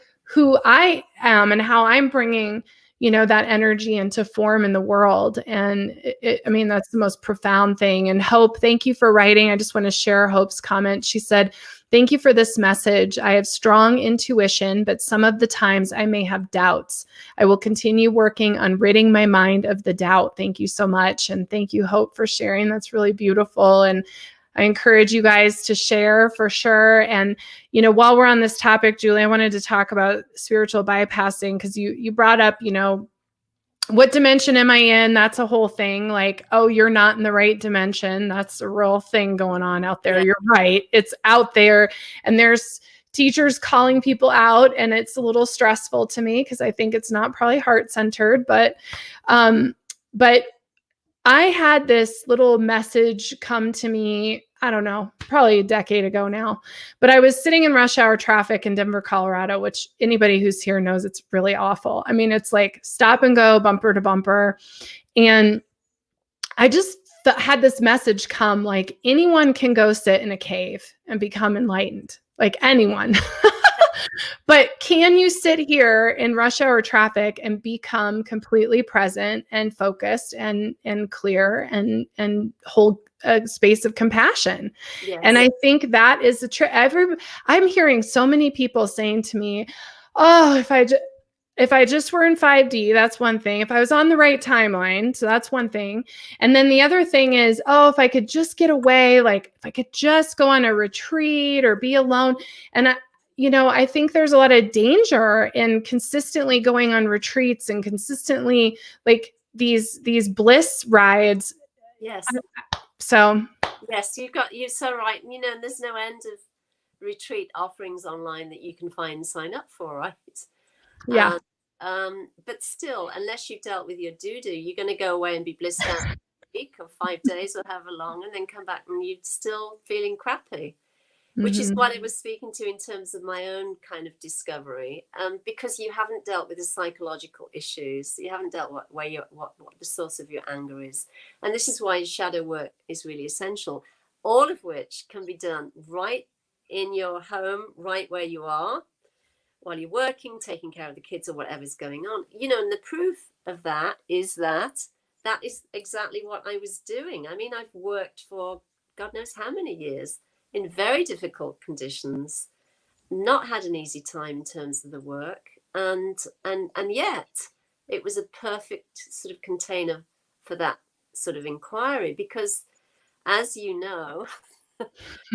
I am and how I'm bringing, you know, that energy into form in the world. And I mean, that's the most profound thing. And Hope, thank you for writing. I just want to share Hope's comment. She said, "Thank you for this message. I have strong intuition, but some of the times I may have doubts. I will continue working on ridding my mind of the doubt." Thank you so much. And thank you, Hope, for sharing. That's really beautiful. And I encourage you guys to share for sure. And, you know, while we're on this topic, Julie, I wanted to talk about spiritual bypassing, because you brought up, you know, what dimension am I in? That's a whole thing. Like, oh, you're not in the right dimension. That's a real thing going on out there. Yeah. You're right. It's out there. And there's teachers calling people out, and it's a little stressful to me because I think it's not probably heart-centered, but I had this little message come to me, I don't know, probably a decade ago now, but I was sitting in rush hour traffic in Denver, Colorado, which anybody who's here knows it's really awful. I mean, it's like stop and go, bumper to bumper. And I just had this message come, like, anyone can go sit in a cave and become enlightened, like anyone. But can you sit here in rush hour traffic and become completely present and focused and clear and hold a space of compassion? Yes. And I think that is the trick. I'm hearing so many people saying to me, "Oh, if I just were in 5D, that's one thing. If I was on the right timeline, so that's one thing. And then the other thing is, oh, if I could just get away, like if I could just go on a retreat or be alone." And I think there's a lot of danger in consistently going on retreats and consistently like these bliss rides. Yes. So. Yes, you're so right. You know, there's no end of retreat offerings online that you can find and sign up for, right? Yeah. But still, unless you've dealt with your doo-doo, you're going to go away and be blissed out for a week or 5 days or however long, and then come back and you're still feeling crappy. Which is what I was speaking to in terms of my own kind of discovery, because you haven't dealt with the psychological issues. You haven't dealt with what the source of your anger is. And this is why shadow work is really essential, all of which can be done right in your home, right where you are, while you're working, taking care of the kids or whatever's going on. You know, and the proof of that is exactly what I was doing. I mean, I've worked for God knows how many years in very difficult conditions, not had an easy time in terms of the work, and yet it was a perfect sort of container for that sort of inquiry, because as you know,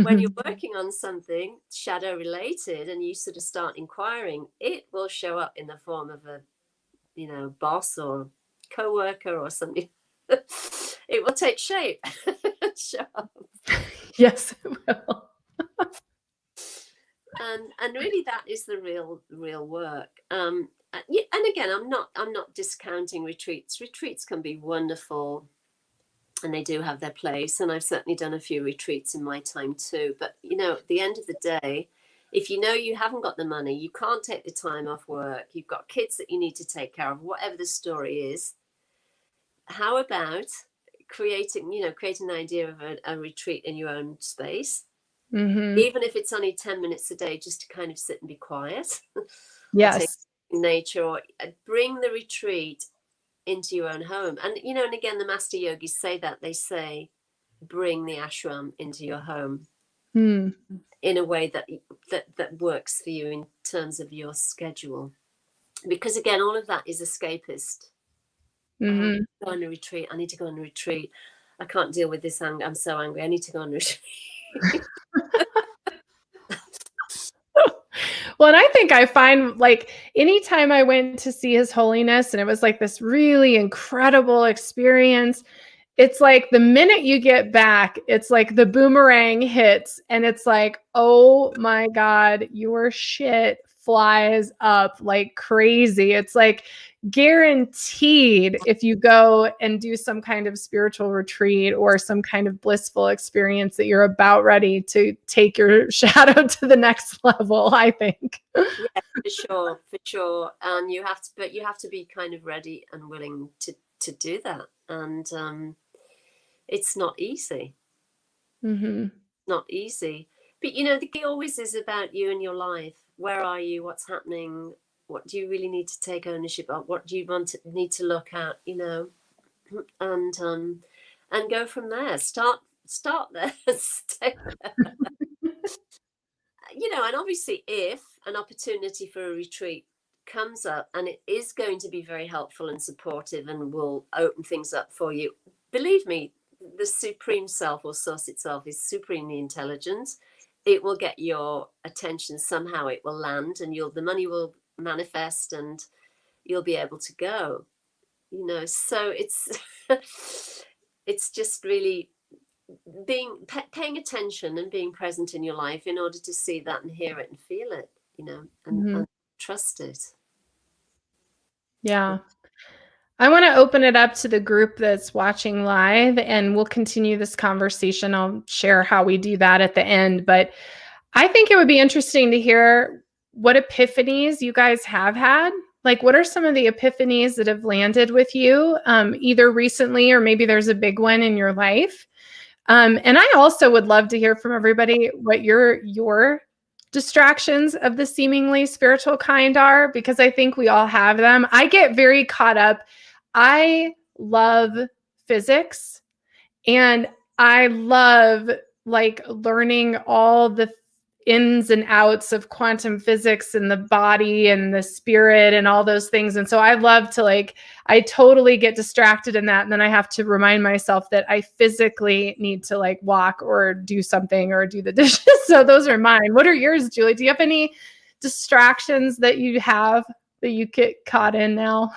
when you're working on something shadow related and you sort of start inquiring, it will show up in the form of a, you know, boss or co-worker or something. It will take shape. Show up. Yes, it will. And really, that is the real work. And again, I'm not discounting retreats. Retreats can be wonderful, and they do have their place. And I've certainly done a few retreats in my time too. But you know, at the end of the day, if you know you haven't got the money, you can't take the time off work, you've got kids that you need to take care of, whatever the story is, how about creating the idea of a retreat in your own space, even if it's only 10 minutes a day, just to kind of sit and be quiet. Yes. Take nature, or bring the retreat into your own home. And, you know, and again, the master yogis say that. They say, bring the ashram into your home in a way that works for you in terms of your schedule. Because, again, all of that is escapist. Go on a retreat. I need to go on a retreat. I can't deal with this anger. I'm so angry. I need to go on a retreat. Well, and I think I find like anytime I went to see His Holiness and it was like this really incredible experience, it's like the minute you get back, it's like the boomerang hits and it's like, oh my God, your shit flies up like crazy. It's like guaranteed if you go and do some kind of spiritual retreat or some kind of blissful experience that you're about ready to take your shadow to the next level, I think. Yeah, for sure. And you have to be kind of ready and willing to do that. And it's not easy. Not easy. But, you know, the key always is about you and your life. Where are you? What's happening? What do you really need to take ownership of? What do you need to look at, you know? And go from there. Start there. Stay there. You know, and obviously if an opportunity for a retreat comes up and it is going to be very helpful and supportive and will open things up for you, believe me, the supreme self or source itself is supremely intelligent. It will get your attention somehow. It will land and the money will manifest and you'll be able to go, you know. So it's just really paying attention and being present in your life in order to see that and hear it and feel it, you know, and trust it. Yeah. I want to open it up to the group that's watching live and we'll continue this conversation. I'll share how we do that at the end, but I think it would be interesting to hear what epiphanies you guys have had. Like, what are some of the epiphanies that have landed with you, either recently or maybe there's a big one in your life? And I also would love to hear from everybody what your distractions of the seemingly spiritual kind are, because I think we all have them. I get very caught up. I love physics and I love like learning all the ins and outs of quantum physics and the body and the spirit and all those things. And so I love to I totally get distracted in that. And then I have to remind myself that I physically need to walk or do something or do the dishes. So those are mine. What are yours, Julie? Do you have any distractions that you have that you get caught in now?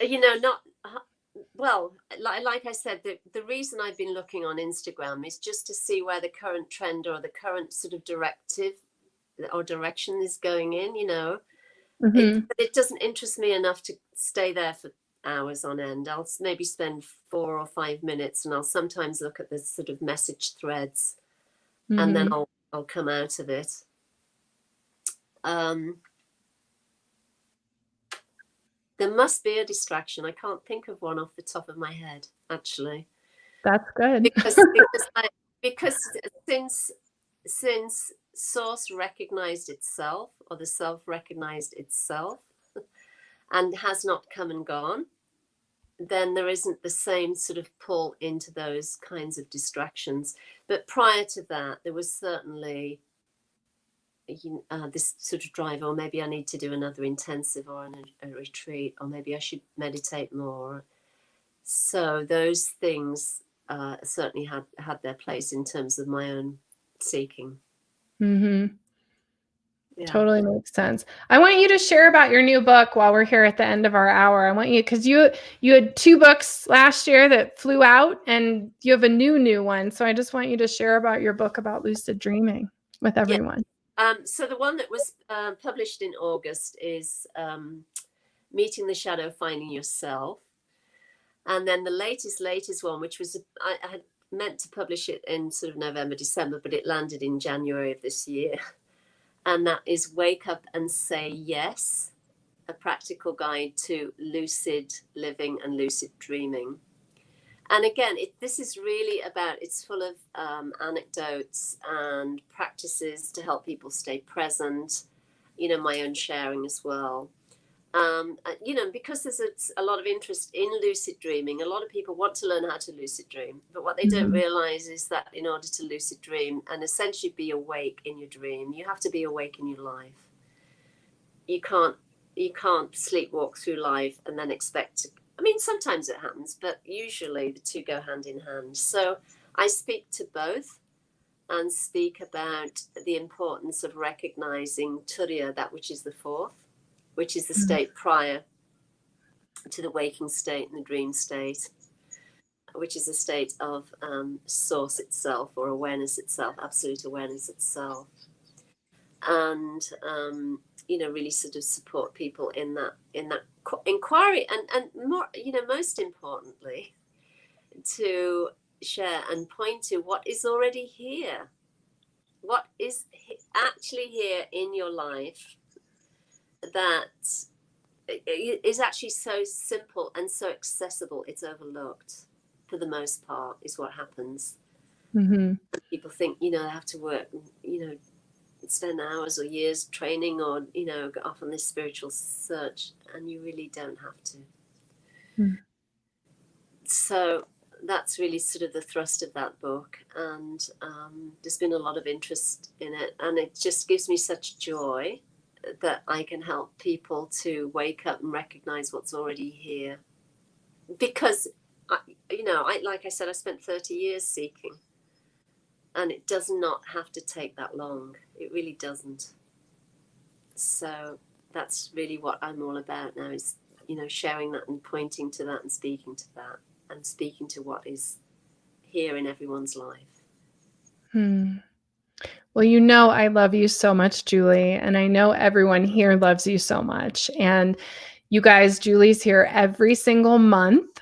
You know, not well, like I said, the reason I've been looking on Instagram is just to see where the current trend or the current sort of directive or direction is going in, you know. It doesn't interest me enough to stay there for hours on end. I'll maybe spend 4 or 5 minutes and I'll sometimes look at the sort of message threads and then I'll come out of it. There must be a distraction. I can't think of one off the top of my head, actually. That's good. Because since Source recognized itself, or the self recognized itself, and has not come and gone, then there isn't the same sort of pull into those kinds of distractions. But prior to that, there was certainly this sort of drive, or maybe I need to do another intensive or a retreat, or maybe I should meditate more. So those things certainly had their place in terms of my own seeking. Yeah. Totally makes sense. I want you to share about your new book while we're here at the end of our hour. I want you, because you had 2 books last year that flew out and you have a new one. So I just want you to share about your book about lucid dreaming with everyone. Yeah. So the one that was published in August is Meeting the Shadow, Finding Yourself. And then the latest one, which was, I had meant to publish it in sort of November, December, but it landed in January of this year. And that is Wake Up and Say Yes, a practical guide to lucid living and lucid dreaming. And again, this is really about, it's full of anecdotes and practices to help people stay present, you know, my own sharing as well. Because there's a lot of interest in lucid dreaming, a lot of people want to learn how to lucid dream, but what they don't realize is that in order to lucid dream and essentially be awake in your dream, you have to be awake in your life. You can't sleepwalk through life and then expect to, I mean, sometimes it happens, but usually the two go hand in hand. So I speak to both and speak about the importance of recognizing Turiya, that which is the fourth, which is the state prior to the waking state and the dream state, which is a state of source itself, or awareness itself, absolute awareness itself. And, really sort of support people in that inquiry, and more, most importantly, to share and point to what is already here, what is actually here in your life, that is actually so simple and so accessible, it's overlooked for the most part, is what happens. People think, they have to work, spend hours or years training, or go off on this spiritual search, and you really don't have to. So that's really sort of the thrust of that book, and there's been a lot of interest in it, and it just gives me such joy that I can help people to wake up and recognize what's already here, because like I said, I spent 30 years seeking, and it does not have to take that long. It really doesn't. So that's really what I'm all about now, is, sharing that and pointing to that and speaking to that and speaking to what is here in everyone's life. Well, I love you so much, Julie, and I know everyone here loves you so much. And you guys, Julie's here every single month,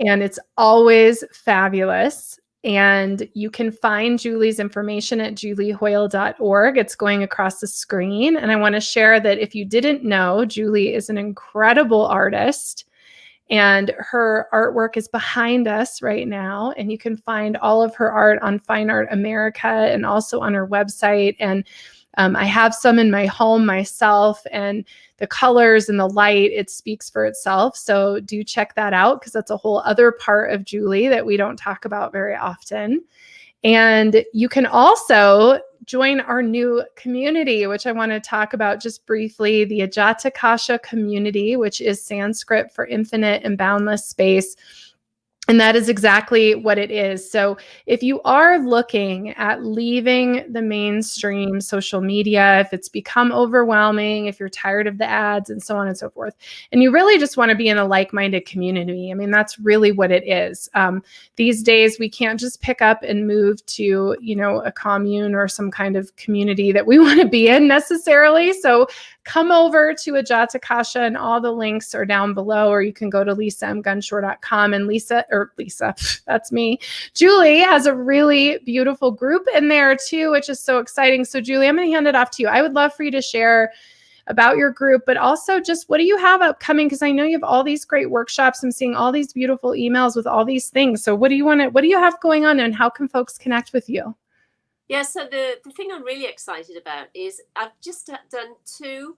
and it's always fabulous. And you can find Julie's information at juliehoyle.org. It's going across the screen. And I want to share that if you didn't know, Julie is an incredible artist, and her artwork is behind us right now. And you can find all of her art on Fine Art America and also on her website. And I have some in my home myself, and the colors and the light, it speaks for itself. So do check that out, because that's a whole other part of Julie that we don't talk about very often. And you can also join our new community, which I want to talk about just briefly, the Ajatakasha community, which is Sanskrit for infinite and boundless space. And that is exactly what it is. So if you are looking at leaving the mainstream social media, if it's become overwhelming, if you're tired of the ads and so on and so forth, and you really just want to be in a like-minded community, I mean, that's really what it is. These days, we can't just pick up and move to, a commune or some kind of community that we want to be in necessarily. So come over to Ajatakasha, and all the links are down below, or you can go to lisamgunshore.com, and Lisa, that's me, Julie has a really beautiful group in there too, which is so exciting. So Julie, I'm going to hand it off to you. I would love for you to share about your group, but also just what do you have upcoming? Because I know you have all these great workshops. I'm seeing all these beautiful emails with all these things. So what do you have going on, and how can folks connect with you? Yeah, so the thing I'm really excited about is I've just done two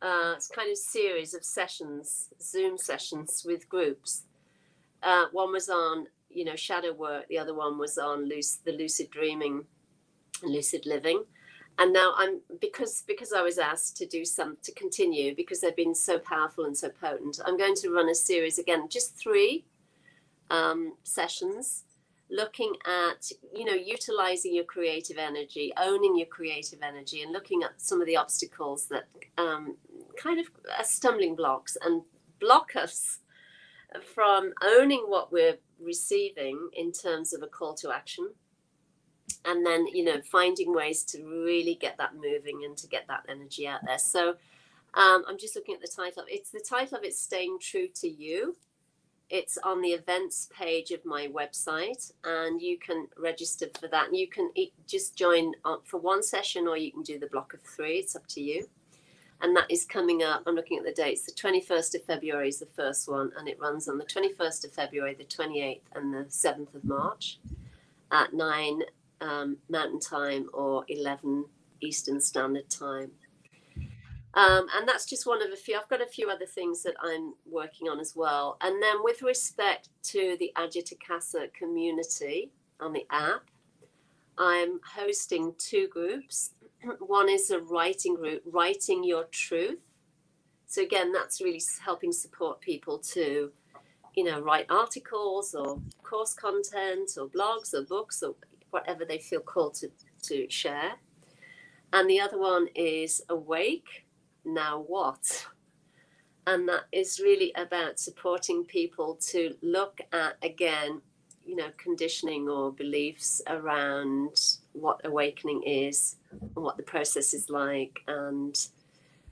kind of series of sessions, Zoom sessions with groups. One was on, shadow work. The other one was on the lucid dreaming and lucid living. And now because I was asked to continue, because they've been so powerful and so potent, I'm going to run a series again, just 3 sessions, looking at, utilizing your creative energy, owning your creative energy, and looking at some of the obstacles that kind of are stumbling blocks and block us from owning what we're receiving in terms of a call to action. And then, finding ways to really get that moving and to get that energy out there. So I'm just looking at the title. The title of it's Staying True to You. It's on the events page of my website, and you can register for that. And you can just join for one session, or you can do the block of 3. It's up to you. And that is coming up. I'm looking at the dates. The 21st of February is the first one, and it runs on the 21st of February, the 28th, and the 7th of March at 9 Mountain Time or 11 Eastern Standard Time. And that's just one of a few. I've got a few other things that I'm working on as well. And then with respect to the Ajitakasa community on the app, I'm hosting 2 groups. One is a writing group, Writing Your Truth. So again, that's really helping support people to, write articles or course content or blogs or books or whatever they feel called to share. And the other one is Awake, Now What? And that is really about supporting people to look at, again, conditioning or beliefs around what awakening is and what the process is like, and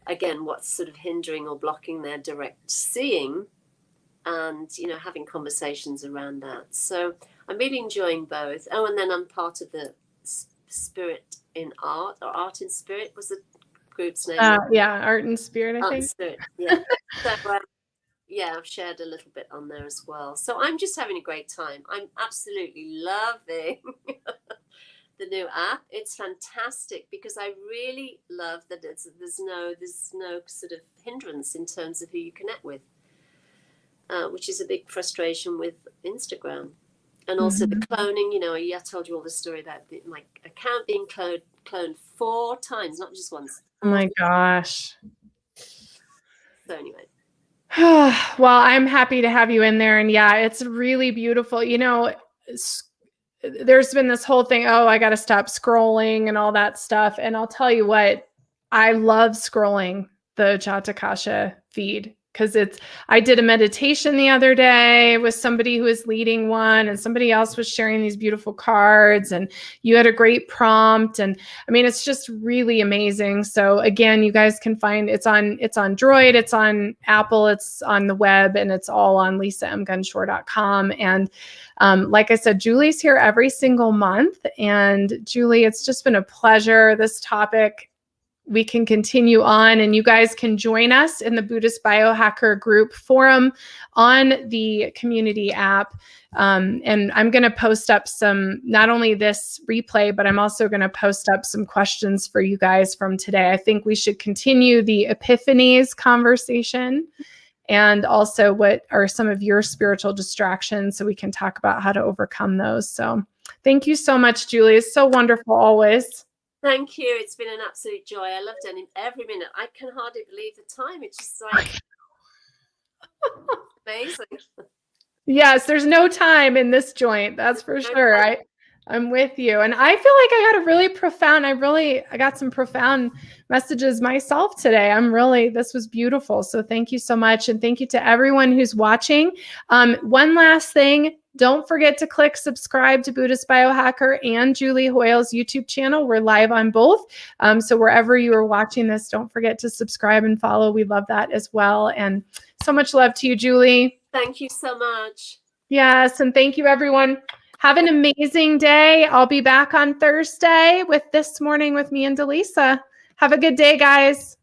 again, what's sort of hindering or blocking their direct seeing, and having conversations around that. So I'm really enjoying both. Oh, and then I'm part of the Spirit in Art, or Art in Spirit was the group's name. Yeah, Art in Spirit, I think. Art in Spirit, yeah. So yeah, I've shared a little bit on there as well. So I'm just having a great time. I'm absolutely loving the new app. It's fantastic because I really love that there's no sort of hindrance in terms of who you connect with, which is a big frustration with Instagram. And also the cloning, I told you all the story about my account being cloned 4 times, not just once. Oh my gosh. So anyway. Well, I'm happy to have you in there. And yeah, it's really beautiful. There's been this whole thing, I got to stop scrolling and all that stuff. And I'll tell you what, I love scrolling the Jatakasha feed, because I did a meditation the other day with somebody who was leading one, and somebody else was sharing these beautiful cards, and you had a great prompt. And I mean, it's just really amazing. So again, you guys can find it's on Droid, it's on Apple, it's on the web, and it's all on lisamgunshore.com. And like I said, Julie's here every single month. And Julie, it's just been a pleasure. This topic, we can continue on, and you guys can join us in the Buddhist Biohacker group forum on the community app. And I'm going to post up not only this replay, but I'm also going to post up some questions for you guys from today. I think we should continue the epiphanies conversation, and also what are some of your spiritual distractions, so we can talk about how to overcome those. So thank you so much, Julie. It's so wonderful always. Thank you. It's been an absolute joy. I loved it every minute. I can hardly believe the time. It's just like amazing. Yes, there's no time in this joint. That's for sure. I'm with you. And I feel like I got a really profound, I got some profound messages myself today. This was beautiful. So thank you so much. And thank you to everyone who's watching. One last thing. Don't forget to click subscribe to Buddhist Biohacker and Julie Hoyle's YouTube channel. We're live on both. So wherever you are watching this, don't forget to subscribe and follow. We love that as well. And so much love to you, Julie. Thank you so much. Yes. And thank you, everyone. Have an amazing day. I'll be back on Thursday with This Morning with me and Delisa. Have a good day, guys.